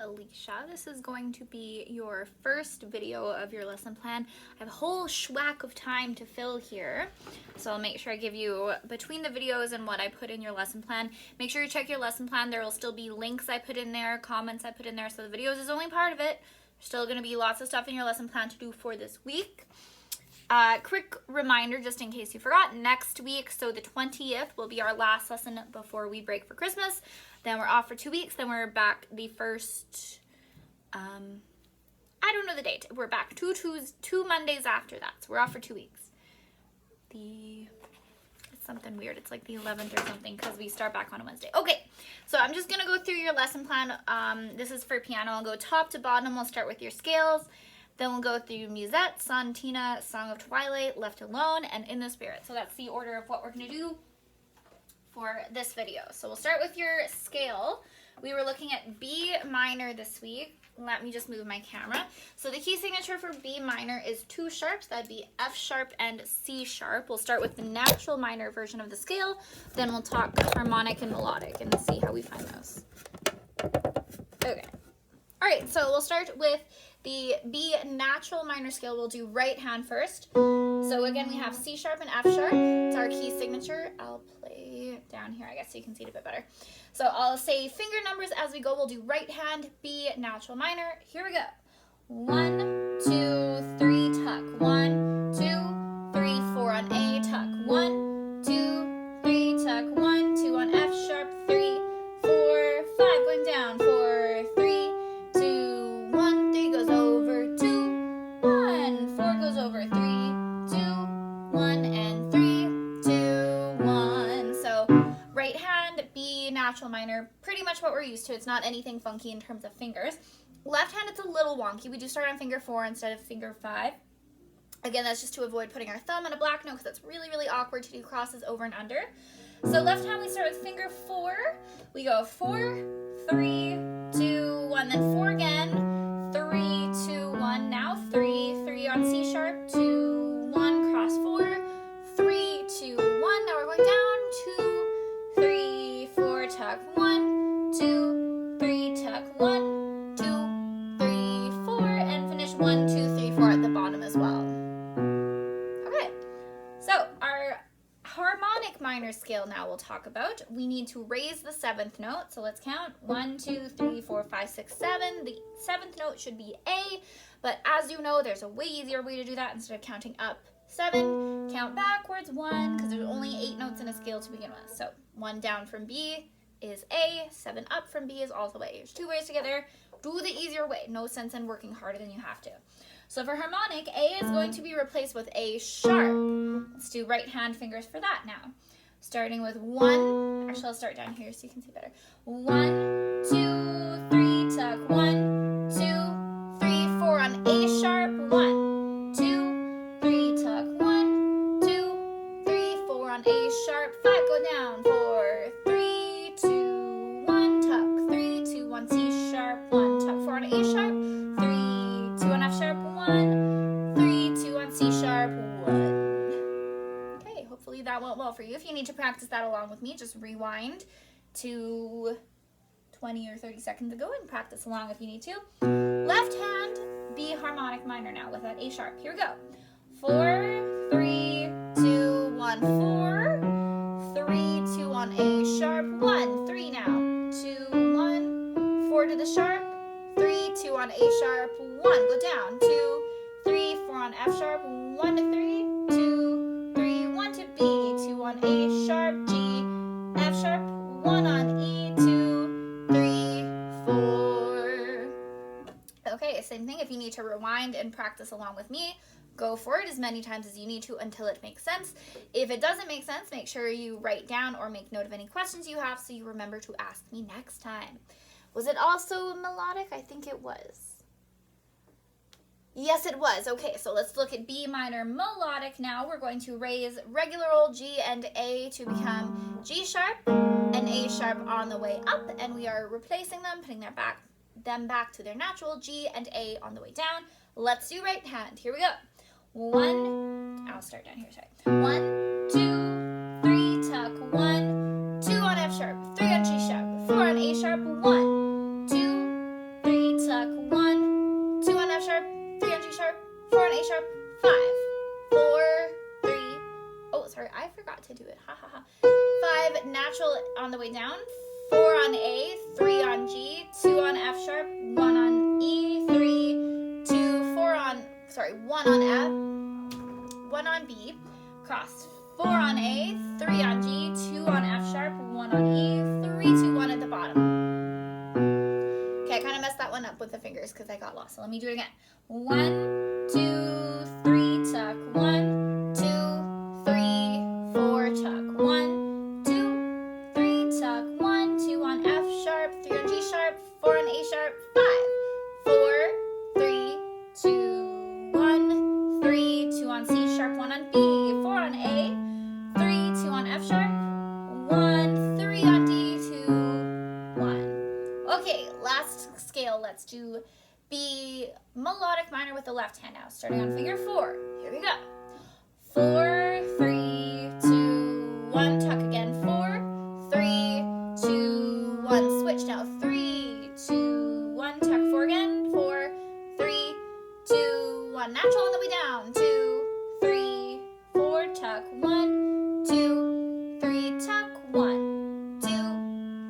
Alicia. This is going to be your first video of your lesson plan. I have a whole schwack of time to fill here, so I'll make sure I give you between the videos and what I put in your lesson plan. Make sure you check your lesson plan. There will still be links I put in there, comments I put in there, so the videos is only part of it. There's still going to be lots of stuff in your lesson plan to do for this week. Quick reminder, just in case you forgot, next week, so the 20th, will be our last lesson before we break for Christmas. Then we're off for 2 weeks. Then we're back the first, I don't know the date. We're back two Mondays after that. So we're off for 2 weeks. It's something weird. It's like the 11th or something because we start back on a Wednesday. Okay, so I'm just going to go through your lesson plan. This is for piano. I'll go top to bottom. We'll start with your scales. Then we'll go through Musette, Sontina, Song of Twilight, Left Alone, and In the Spirit. So that's the order of what we're going to do for this video. So we'll start with your scale. We were looking at B minor this week. Let me just move my camera. So the key signature for B minor is 2 sharps. That'd be F sharp and C sharp. We'll start with the natural minor version of the scale. Then we'll talk harmonic and melodic and see how we find those. Okay. All right, so we'll start with the B natural minor scale. We'll do right hand first. So again, we have C sharp and F sharp. It's our key signature. I'll play down here, I guess, so you can see it a bit better. So I'll say finger numbers as we go. We'll do right hand, B natural minor. Here we go. 1, 2, 3, tuck. 1, 2, 3, 4 on A, tuck. 1, 2, 3, tuck. 1, 2 on F sharp. 3, 4, 5, going down. 4, 3, 2, 1. 3 goes over 2, 1. 4 goes over 3, 2, 1, and 3, 2, 1. So right hand, B natural minor, pretty much what we're used to. It's not anything funky in terms of fingers. Left hand, it's a little wonky. We do start on finger 4 instead of finger 5. Again, that's just to avoid putting our thumb on a black note because that's really, really awkward to do crosses over and under. So left hand, we start with finger 4. We go 4, 3, 2, 1, then 4 again. 3, 2, 1. Now 3, 3 on C sharp. 2, 1, cross 4. 3, 2, 1. Now we're going down. 2, 3, 4, tuck. 1, 2, 3, tuck. 1, 2, 3, 4, and finish 1, 2, 3, 4 at the bottom as well. Okay, so our harmonic minor scale now we'll talk about. We need to raise the 7th note. So let's count. 1, 2, 3, 4, 5, 6, 7. The 7th note should be A, but as you know, there's a way easier way to do that. Instead of counting up 7, count backwards 1, because there's only 8 notes in a scale to begin with. So 1 down from B is A, 7 up from B is all the way. There's 2 ways to get there. Do the easier way. No sense in working harder than you have to. So for harmonic, A is going to be replaced with A sharp. Let's do right hand fingers for that now. Starting with 1, actually I'll start down here so you can see better. 1, 2, 3, tuck. 1, 2, 3, 4 on A sharp. 1, 2, 3, tuck. 1, 2, 3, 4 on A sharp. 5, go down. 4, 3, 2, 1, tuck. 3, 2, 1, C sharp. 1, tuck. 4 on A sharp. 3, 2 on F sharp. 1, 3, 2 on C sharp. 1. Okay, hopefully that went well for you. If you need to practice that along with me, just rewind to 20 or 30 seconds ago and practice along if you need to. Left hand, B harmonic minor now with that A sharp. Here we go. 4, 3, 2, 1, 4, 3, 2 on A sharp. 1, 3 now. 2, 1, 4 to the sharp. 3, 2 on A sharp. 1, go down. 2, 3, 4 on F sharp. 1 to 3, 2, 3, 1 to B. 2 on A sharp, G, F sharp. 1 on E, 2, 3, 4. Okay, same thing. If you need to rewind and practice along with me, go for it as many times as you need to until it makes sense. If it doesn't make sense, make sure you write down or make note of any questions you have so you remember to ask me next time. Was it also melodic? I think it was. Yes, it was. Okay, so let's look at B minor melodic now. We're going to raise regular old G and A to become G sharp and A sharp on the way up, and we are replacing them, putting them back to their natural G and A on the way down. Let's do right hand. Here we go. 1, I'll start down here, sorry. 1, 2, 3, tuck. 1, 2 on F sharp, 3 on G sharp, 4 on A sharp. 1, 2, 3, 4 on A sharp, 5, 4, 3, oh, sorry, I forgot to do it, ha ha ha. 5, natural on the way down, 4 on A, 3 on G, 2 on F sharp, 1 on E, 3, 2, 4 on, sorry, 1 on F, 1 on B, cross, 4 on A, 3 on G, 2 on F sharp, 1 on E, 3, 2, 1 at the bottom. Okay, I kind of messed that one up with the fingers because I got lost, so let me do it again. 1, 2, 3, tuck, 1, 2, 3, 4, tuck, 1, 2, 3, tuck, 1, 2 on F sharp, 3 on G sharp, 4 on A sharp, 5, 4, 3, 2, 1, 3, 2 on C sharp, 1 on B, 4 on A, 3, 2 on F sharp, 1, 3 on D, 2, 1. Okay, last scale, let's do B melodic minor with the left hand now, starting on finger 4. Here we go. 4, 3, 2, 1, tuck again, 4, 3, 2, 1, switch now, 3, 2, 1, tuck, 4 again, 4, 3, 2, 1, natural on the way down, 2, 3, 4, tuck, 1, 2, 3, tuck, 1, 2,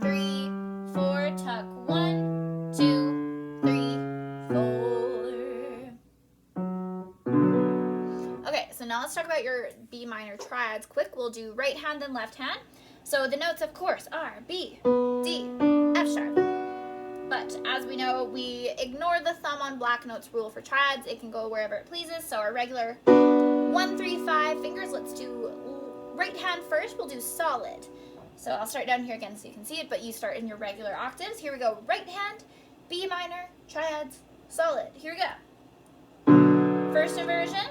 3, 4, tuck, 1, 2, 3, 4. Okay, so now let's talk about your B minor triads quick. We'll do right hand and left hand. So the notes, of course, are B, D, F sharp. But as we know, we ignore the thumb on black notes rule for triads. It can go wherever it pleases. So our regular 1, 3, 5 fingers. Let's do right hand first. We'll do solid. So I'll start down here again so you can see it, but you start in your regular octaves. Here we go. Right hand, B minor, triads, solid. Here we go. First inversion,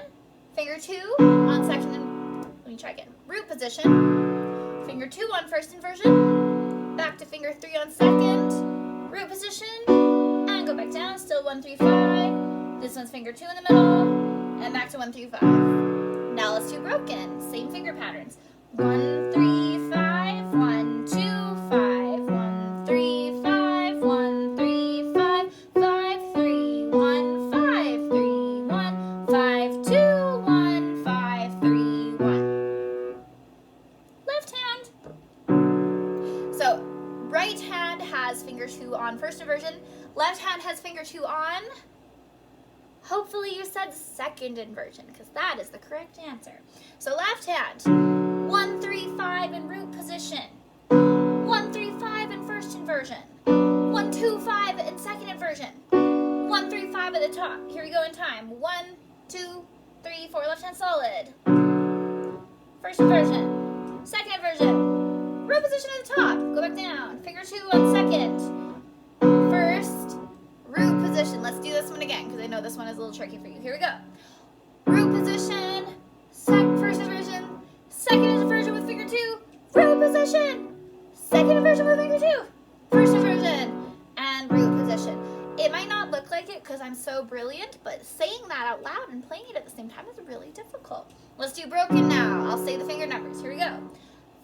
finger 2 on second, let me try again. Root position, finger 2 on first inversion, back to finger 3 on second, root position, and go back down, still 1, 3, 5. This one's finger 2 in the middle, and back to 1, 3, 5. Now let's do broken, same finger patterns. 1, 3, 5, 1, 2, 5, 1, 3, 5, 1, 3, 5, 5, 3, 1, 5, 3, 1, 5, 2, 1, 5, 3, 1. Left hand. So right hand has finger 2 on first inversion. Left hand has finger 2 on, hopefully you said second inversion, because that is the correct answer. So left hand, 1, 3, 5 in root position, 1, 3, 5 in first inversion, 1, 2, 5 in second inversion, 1, 3, 5 at the top. Here we go in time. 1, 2, 3, 4, left hand solid. First inversion, second inversion, root position at the top, go back down, finger 2 on second, first, root position. Let's do this one again because I know this one is a little tricky for you. Here we go. Root position, first inversion, second inversion with finger 2, root position, second inversion with finger 2, first inversion, and root position. It might not look like it because I'm so brilliant, but saying that out loud and playing it at the same time is really difficult. Let's do broken now. I'll say the finger numbers. Here we go.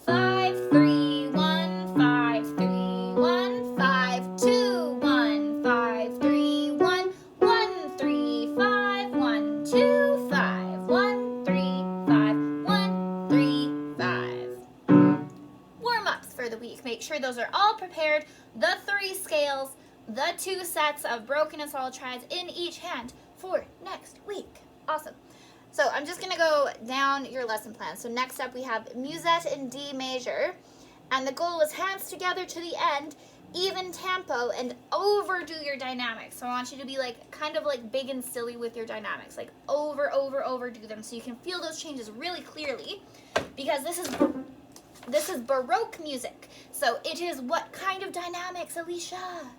5, 3, 1, 5, 3, 1, 5, 2, 1, 5, 3, 1, 1, 3, 5, 1, 2, 5, 1, 3, 5, 1, 3, 5. Warm-ups for the week. Make sure those are all prepared. The 3 scales, the 2 sets of broken and solid triads in each hand for next week. Awesome. So I'm just going to go down your lesson plan. So next up we have musette in D major. And the goal is hands together to the end, even tempo, and overdo your dynamics. So I want you to be like kind of like big and silly with your dynamics. Like overdo them so you can feel those changes really clearly. Because this is Baroque music. So it is what kind of dynamics, Alicia?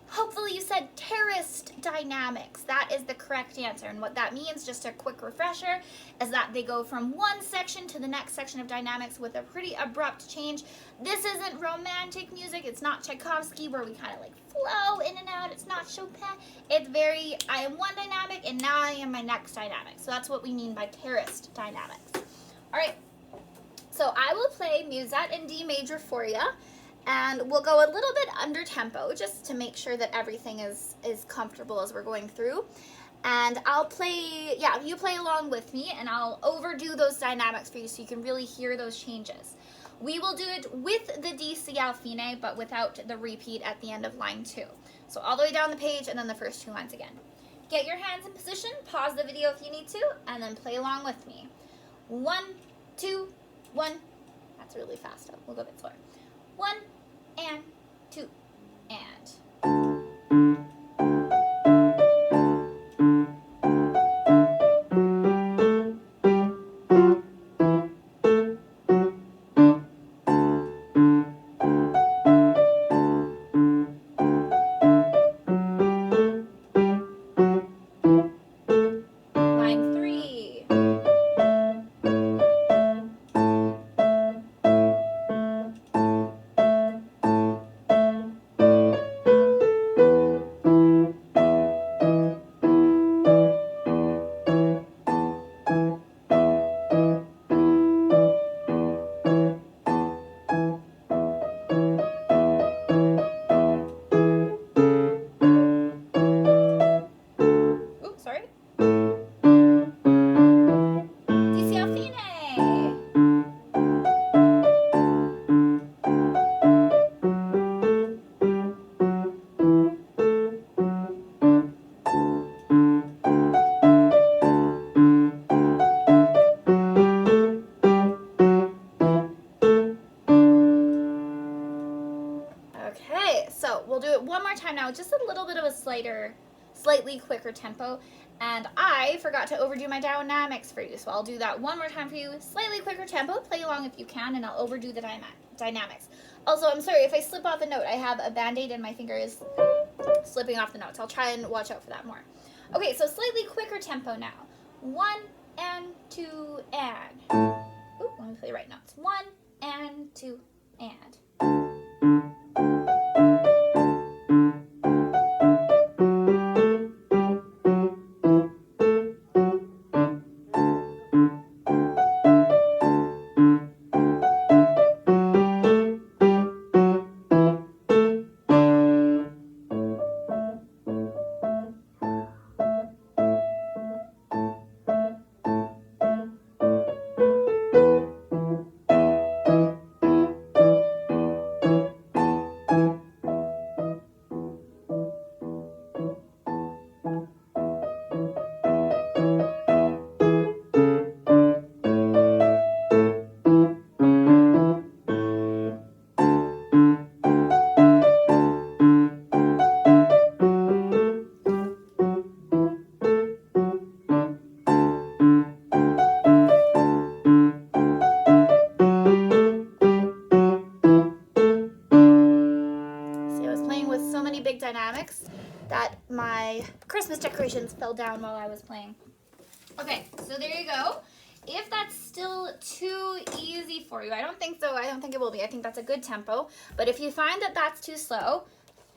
Hopefully you said terraced dynamics. That is the correct answer. And what that means, just a quick refresher, is that they go from one section to the next section of dynamics with a pretty abrupt change. This isn't romantic music. It's not Tchaikovsky where we kind of like flow in and out. It's not Chopin. It's very, I am one dynamic and now I am my next dynamic. So that's what we mean by terraced dynamics. All right. So I will play musette in D major for you. And we'll go a little bit under tempo just to make sure that everything is comfortable as we're going through. And I'll play, yeah, you play along with me, and I'll overdo those dynamics for you so you can really hear those changes. We will do it with the DC al fine, but without the repeat at the end of line 2. So all the way down the page, and then the first 2 lines again. Get your hands in position, pause the video if you need to, and then play along with me. 1, 2, 1. That's really fast. We'll go a bit slower. 1, and 2, and. Okay, so we'll do it one more time now, just a little bit of a slightly quicker tempo. And I forgot to overdo my dynamics for you, so I'll do that one more time for you, slightly quicker tempo. Play along if you can, and I'll overdo the dynamics. Also, I'm sorry if I slip off a note. I have a band-aid and my finger is slipping off the notes. I'll try and watch out for that more. Okay, so slightly quicker tempo now. 1 and 2 and. Ooh, let me play the right notes. 1 and 2 and. Dynamics that my Christmas decorations fell down while I was playing. Okay, so there you go. If that's still too easy for you, I don't think so. I don't think it will be. I think that's a good tempo. But if you find that that's too slow,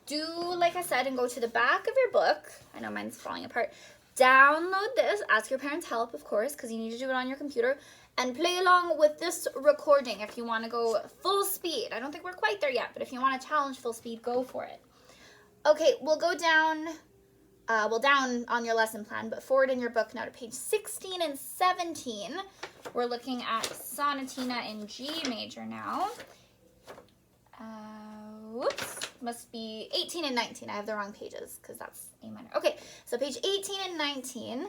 do like I said and go to the back of your book. I know mine's falling apart. Download this. Ask your parents' help, of course, because you need to do it on your computer. And play along with this recording if you want to go full speed. I don't think we're quite there yet, but if you want to challenge full speed, go for it. Okay, we'll go down, down on your lesson plan, but forward in your book now to page 16 and 17. We're looking at Sonatina in G major now. Whoops, must be 18 and 19. I have the wrong pages because that's A minor. Okay, so page 18 and 19,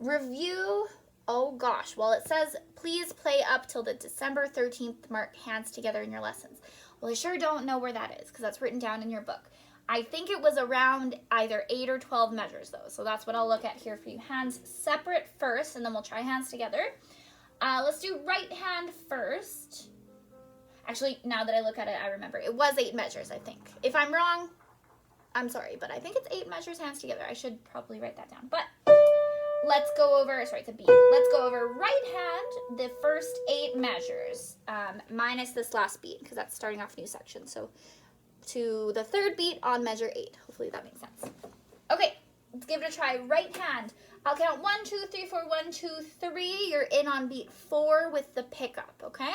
review, oh gosh, well it says, please play up till the December 13th mark, hands together in your lessons. Well, I sure don't know where that is because that's written down in your book. I think it was around either 8 or 12 measures though, so that's what I'll look at here for you. Hands separate first, and then we'll try hands together. Let's do right hand first. Actually, now that I look at it, I remember. It was 8 measures, I think. If I'm wrong, I'm sorry, but I think it's 8 measures hands together. I should probably write that down. But let's go over, sorry, it's a B. Let's go over right hand, the first 8 measures, minus this last beat, because that's starting off a new section. So to the 3rd beat on measure 8. Hopefully that makes sense. Okay, let's give it a try. Right hand. I'll count 1, 2, 3, 4, 1, 2, 3. You're in on beat 4 with the pickup, okay?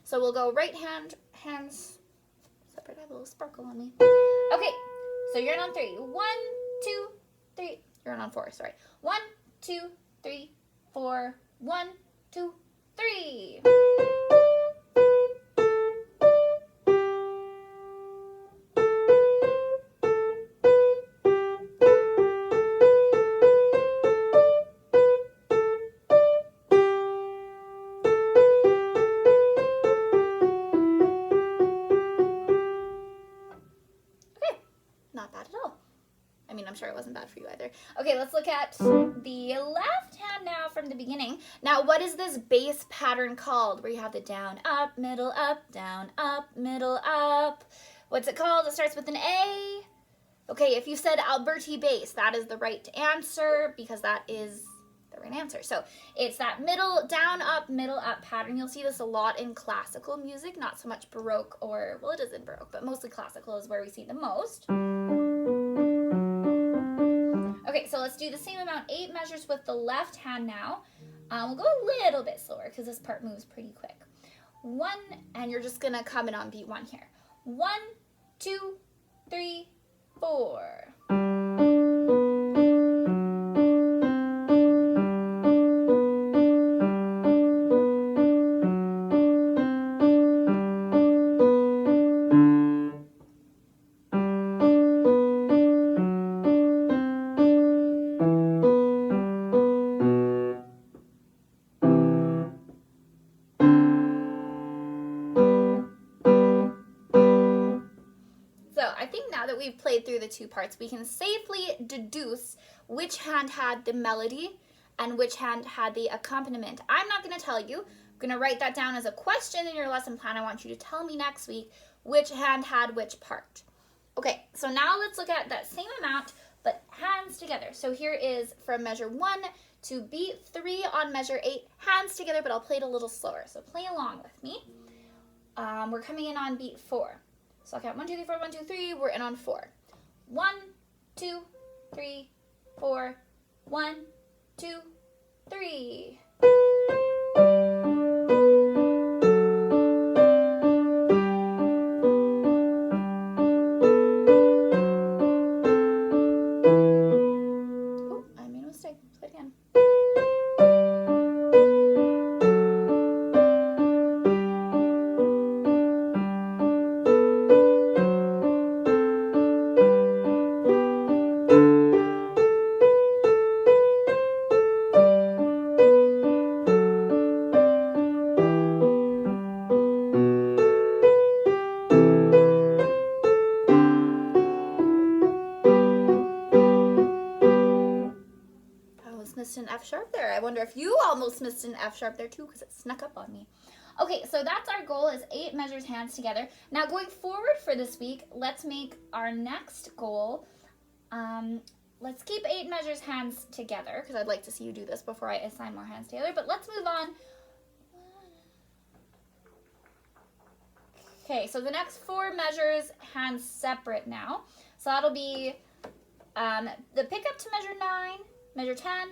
So we'll go right hand, hands separate. I have a little sparkle on me. Okay, so you're in on 3. 1, 2, 3. You're in on 4, sorry. 1, 2, 3, 4. 1, 2, 3. Not bad at all. I mean, I'm sure it wasn't bad for you either. Okay, let's look at the left hand now from the beginning. Now, what is this bass pattern called? Where you have the down, up, middle, middle, up. What's it called? It starts with an A. Okay, if you said Alberti bass, that is the right answer because that is the right answer. So it's that middle, down, up, middle, up pattern. You'll see this a lot in classical music, not so much Baroque or, well, it is in Baroque, but mostly classical is where we see the most. Okay, so let's do the same amount, 8 measures with the left hand now. We'll go a little bit slower because this part moves pretty quick. 1, and you're just gonna come in on beat 1 here. 1, 2, 3, 4. I think now that we've played through the 2 parts, we can safely deduce which hand had the melody and which hand had the accompaniment. I'm not going to tell you. I'm going to write that down as a question in your lesson plan. I want you to tell me next week which hand had which part. Okay, so now let's look at that same amount, but hands together. So here is from measure 1 to beat 3 on measure 8, hands together, but I'll play it a little slower. So play along with me. We're coming in on beat 4. So I'll count 1, 2, 3, 4, 1, 2, 3. We're in on 4. 1, 2, 3, 4. 1, 2, 3. Oh, I made a mistake. Play it again. Missed an F sharp there. I wonder if you almost missed an F sharp there too because it snuck up on me. Okay, so that's our goal, is 8 measures hands together. Now going forward for this week, let's make our next goal. Let's keep 8 measures hands together because I'd like to see you do this before I assign more hands together, but let's move on. Okay, so the next 4 measures hands separate now. So that'll be the pickup to measure 9, measure 10,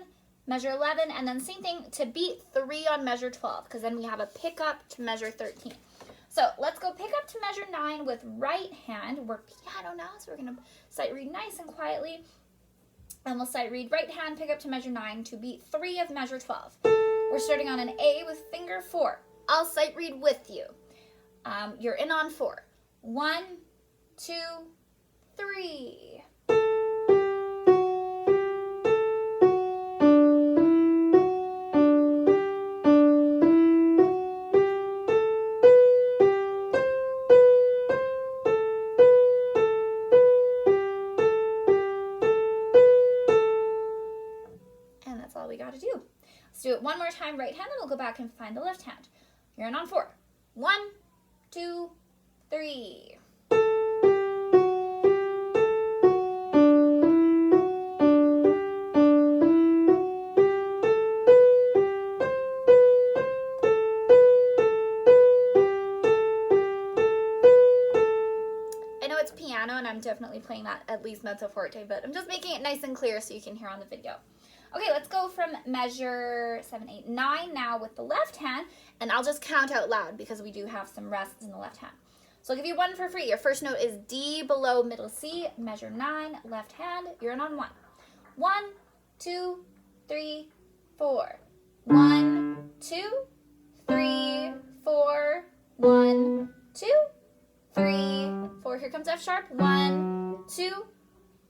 measure 11, and then same thing to beat 3 on measure 12, because then we have a pickup to measure 13. So let's go pick up to measure 9 with right hand. We're piano now, so we're going to sight read nice and quietly. And we'll sight read right hand, pick up to measure 9 to beat 3 of measure 12. We're starting on an A with finger 4. I'll sight read with you. You're in on 4. 1, 2, 3. We got to do. Let's do it one more time right hand, and we'll go back and find the left hand. You're in on 4. 1, 2, 3. I know it's piano, and I'm definitely playing that at least mezzo forte, but I'm just making it nice and clear so you can hear on the video. Okay, let's go from measure 7, 8, 9 now with the left hand, and I'll just count out loud because we do have some rests in the left hand. So I'll give you one for free. Your first note is D below middle C, measure 9, left hand. You're in on 1. 1, 2, 3, 4. 1, 2, 3, 4. 1, 2, 3, 4. Here comes F sharp. 1, 2,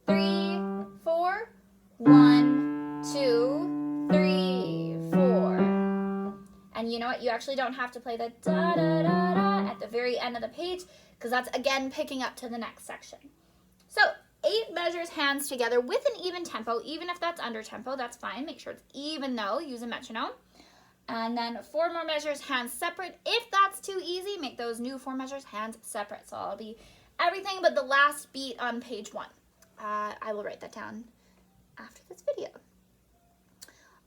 3, 4. 1, 2, 3, 4. And you know what? You actually don't have to play the da da da da at the very end of the page, because that's again picking up to the next section. So 8 measures hands together with an even tempo. Even if that's under tempo, that's fine. Make sure it's even though. Use a metronome. And then 4 more measures hands separate. If that's too easy, make those new 4 measures hands separate. So I'll be everything but the last beat on page 1. I will write that down after this video.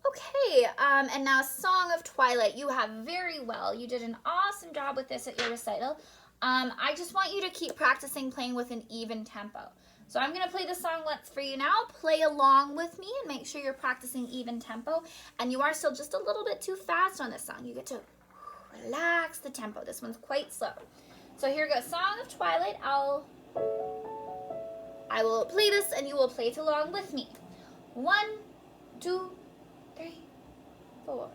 Okay, and now Song of Twilight. You have very well. You did an awesome job with this at your recital. I just want you to keep practicing playing with an even tempo. So I'm going to play the songlets for you now. Play along with me and make sure you're practicing even tempo. And you are still just a little bit too fast on this song. You get to relax the tempo. This one's quite slow. So here goes Song of Twilight. I will play this and you will play it along with me. 1, 2, 3, 4.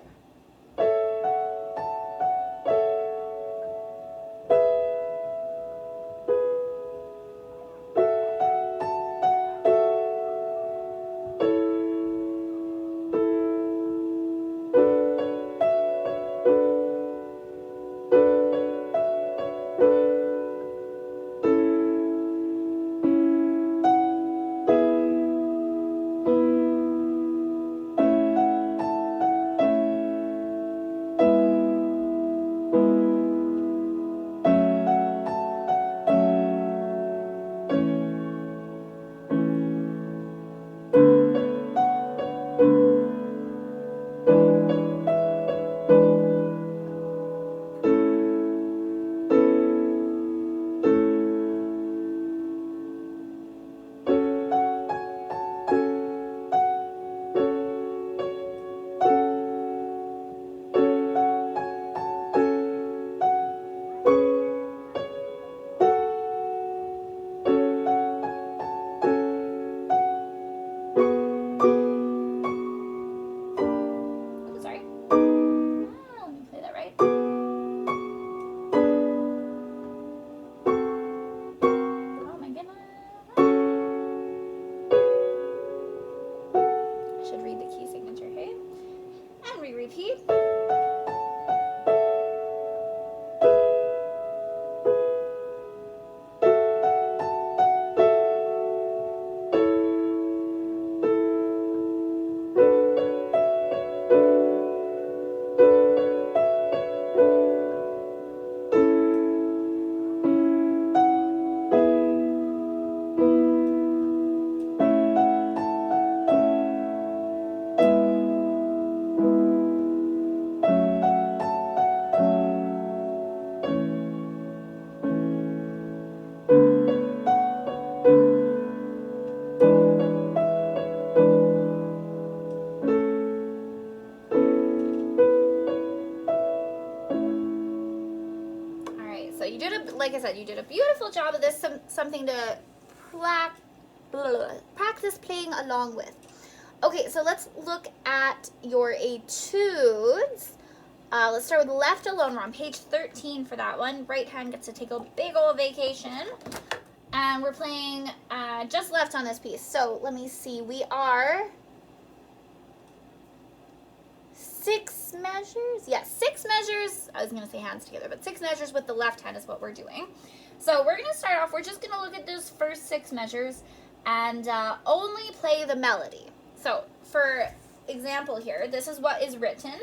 Repeat. Like I said, you did a beautiful job of this. Something to practice playing along with. Okay, so let's look at your etudes. Let's start with left alone. We're on page 13 for that one. Right hand gets to take a big old vacation. And we're playing just left on this piece. So let me see. We are 6 measures. Yes, 6 measures. I was going to say hands together, but 6 measures with the left hand is what we're doing. So we're going to start off. We're just going to look at those first 6 measures and only play the melody. So for example here, this is what is written.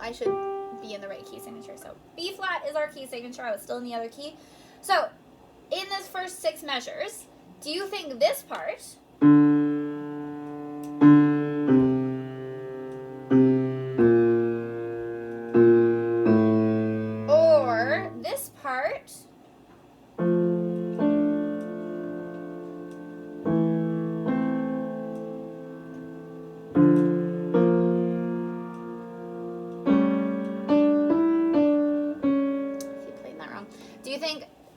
I should be in the right key signature. So B flat is our key signature. I was still in the other key. So in this first 6 measures, do you think this part or this part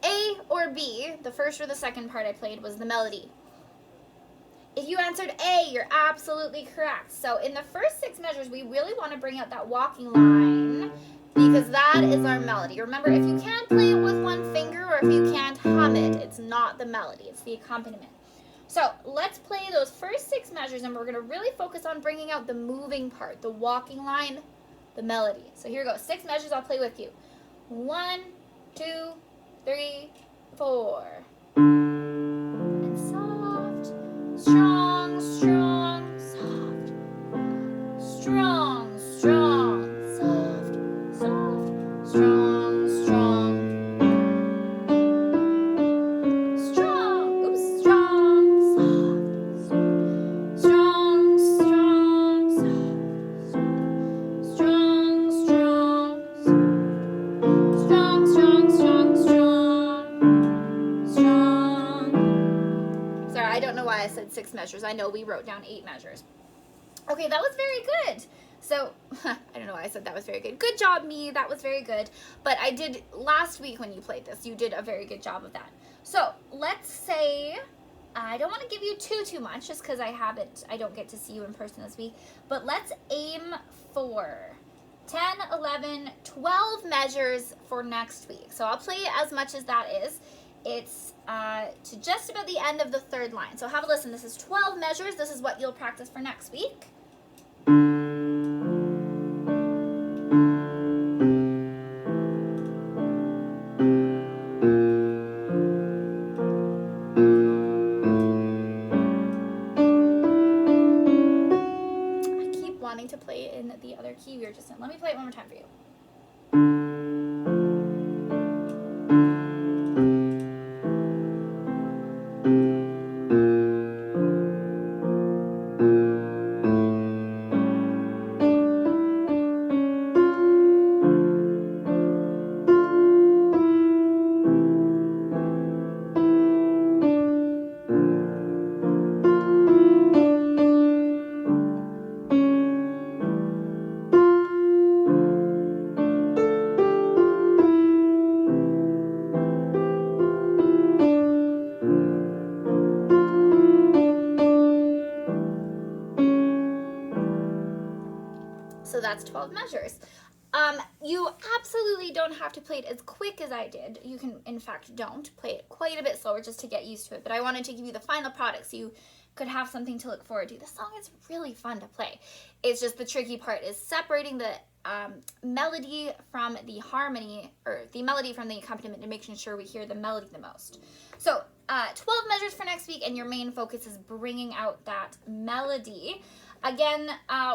A or B, the first or the second part I played was the melody. If you answered A, you're absolutely correct. So in the first 6 measures, we really want to bring out that walking line because that is our melody. Remember, if you can't play it with one finger or if you can't hum it, it's not the melody, it's the accompaniment. So let's play those first 6 measures and we're going to really focus on bringing out the moving part, the walking line, the melody. So here goes. 6 measures, I'll play with you. 1, 2, 3, 4. And soft, strong, strong, soft. Strong, strong, soft, soft, strong, strong. Strong, oops, strong, soft, strong, strong, soft, strong, strong, strong, strong, strong, strong. Sorry, I don't know why I said 6 measures. I know we wrote down 8 measures. Okay, that was very good. So, I don't know why I said that was very good. Good job, me. That was very good. But I did, last week when you played this, you did a very good job of that. So, let's say, I don't want to give you too much, just because I don't get to see you in person this week. But let's aim for 10, 11, 12 measures for next week. So, I'll play as much as that is. It's to just about the end of the 3rd line. So have a listen. This is 12 measures. This is what you'll practice for next week. I keep wanting to play it in the other key we were just in. Let me play it one more time for you. So that's 12 measures. You absolutely don't have to play it as quick as I did. You can, in fact, don't play it quite a bit slower just to get used to it. But I wanted to give you the final product so you could have something to look forward to. The song is really fun to play. It's just the tricky part is separating the melody from the harmony, or the melody from the accompaniment, and making sure we hear the melody the most. So 12 measures for next week, and your main focus is bringing out that melody. Again,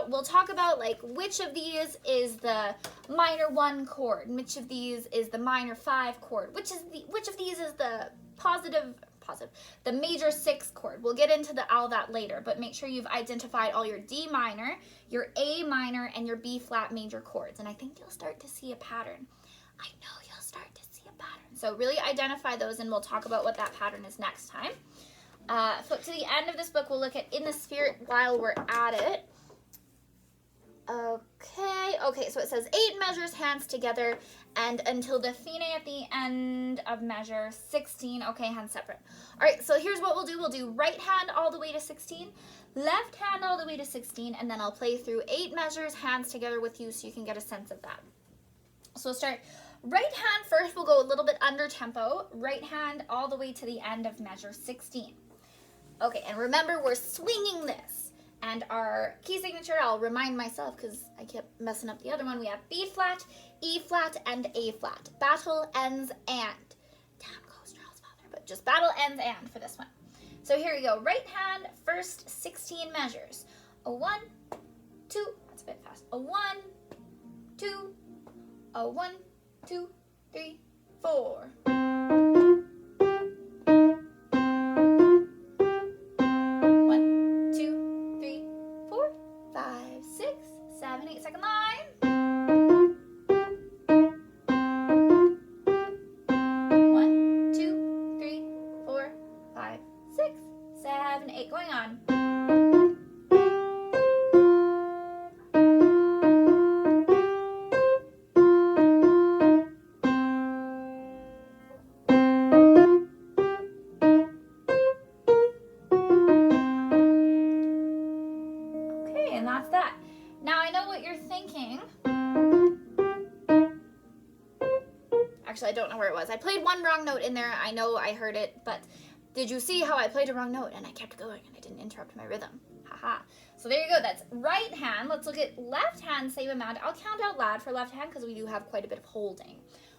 we'll talk about like which of these is the minor 1 chord, which of these is the minor 5 chord, which of these is the the major 6 chord. We'll get into all that later, but make sure you've identified all your D minor, your A minor, and your B flat major chords, and I think you'll start to see a pattern. I know you'll start to see a pattern. So really identify those, and we'll talk about what that pattern is next time. Flip to the end of this book. We'll look at In the Spirit while we're at it. Okay, so it says 8 measures, hands together, and until the fine at the end of measure 16. Okay, hands separate. All right, so here's what we'll do. We'll do right hand all the way to 16, left hand all the way to 16, and then I'll play through 8 measures, hands together with you so you can get a sense of that. So we'll start right hand first. We'll go a little bit under tempo. Right hand all the way to the end of measure 16. Okay, and remember, we're swinging this. And our key signature, I'll remind myself because I kept messing up the other one. We have B flat, E flat, and A flat. Battle, ends, and. Down goes Charles' father, but just battle, ends, and for this one. So here we go. Right hand, first 16 measures. A 1, 2, that's a bit fast. A 1, 2, a 1, 2, 3, 4. 8, second line. 1, 2, 3, 4, 5, 6, 7, 8. Going on. Actually, I don't know where it was. I played one wrong note in there. I know I heard it, but did you see how I played a wrong note and I kept going and I didn't interrupt my rhythm? Haha. So there you go. That's right hand. Let's look at left hand, same amount. I'll count out loud for left hand because we do have quite a bit of holding.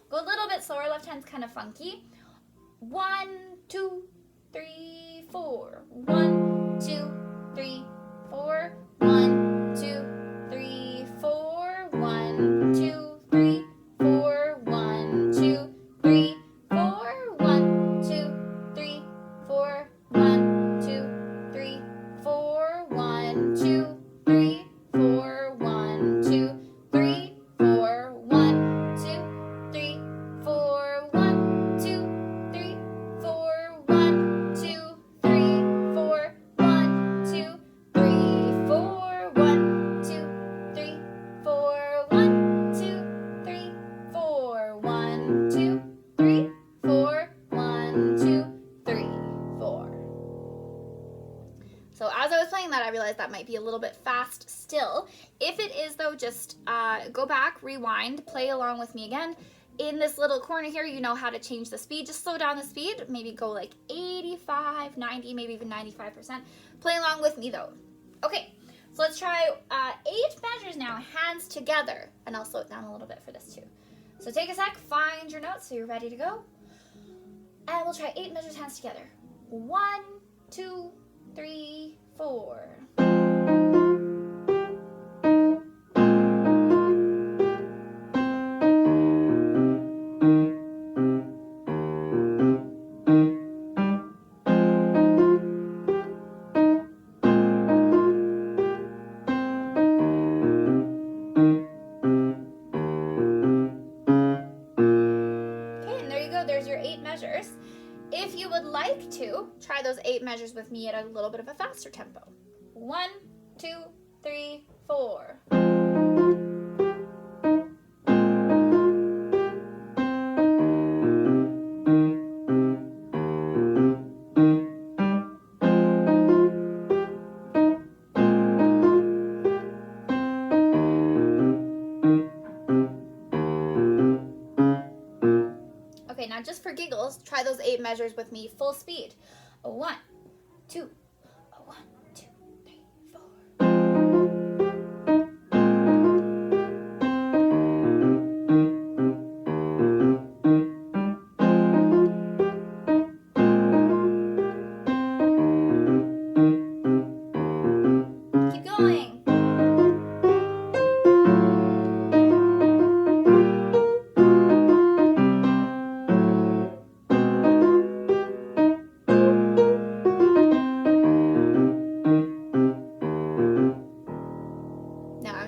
Go a little bit slower. Left hand's kind of funky. 1, 2, 3, 4. 1, 2, 3, 4. 1, 2, 3, 4. 1, 2, 3, 4. 1, 2, 3, 4. 1, 2, 3, 4. 1, 2, 3, 4. 1, 2, 3, 4. 1, 2, 3, 4. 1, 2, 3, 4. 1, 2, 3, 4. 1, 2, 3, 4. 1, 2, 3, 4. 1, 2, 3, 4. 1, 2, 3, 4. 1, 2, 3, 4. 1, 2, 3, 4. So as I was playing that, I realized that might be a little bit fast still. If it is though, just go back, rewind, play along with me again. In this little corner here, you know how to change the speed. Just slow down the speed, maybe go like 85, 90, maybe even 95%. Play along with me though. Okay, so let's try 8 measures now, hands together. And I'll slow it down a little bit for this too. So take a sec, find your notes so you're ready to go. And we'll try 8 measures, hands together. 1, 2, 3, 4. There's your 8 measures. If you would like to, try those 8 measures with me at a little bit of a faster tempo. 1, 2, 3, 4. Okay, now just for giggles, try those 8 measures with me full speed. 1, 2, 1, 2, 3, 4. Keep going.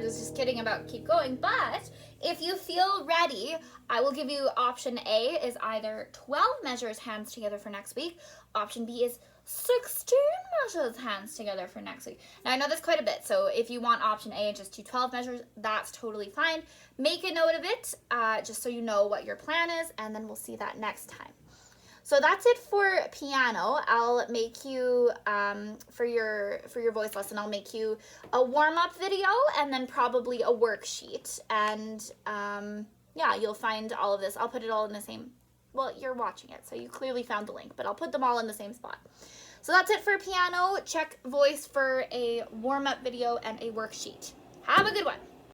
Just kidding about keep going, but if you feel ready, I will give you option A is either 12 measures hands together for next week. Option B is 16 measures hands together for next week. Now I know that's quite a bit, so if you want option A and just do 12 measures, that's totally fine. Make a note of it, just so you know what your plan is, and then we'll see that next time. So that's it for piano. I'll make you, for your voice lesson, I'll make you a warm-up video and then probably a worksheet. And yeah, you'll find all of this. I'll put it all in the same, well, you're watching it, so you clearly found the link, but I'll put them all in the same spot. So that's it for piano. Check voice for a warm-up video and a worksheet. Have a good one.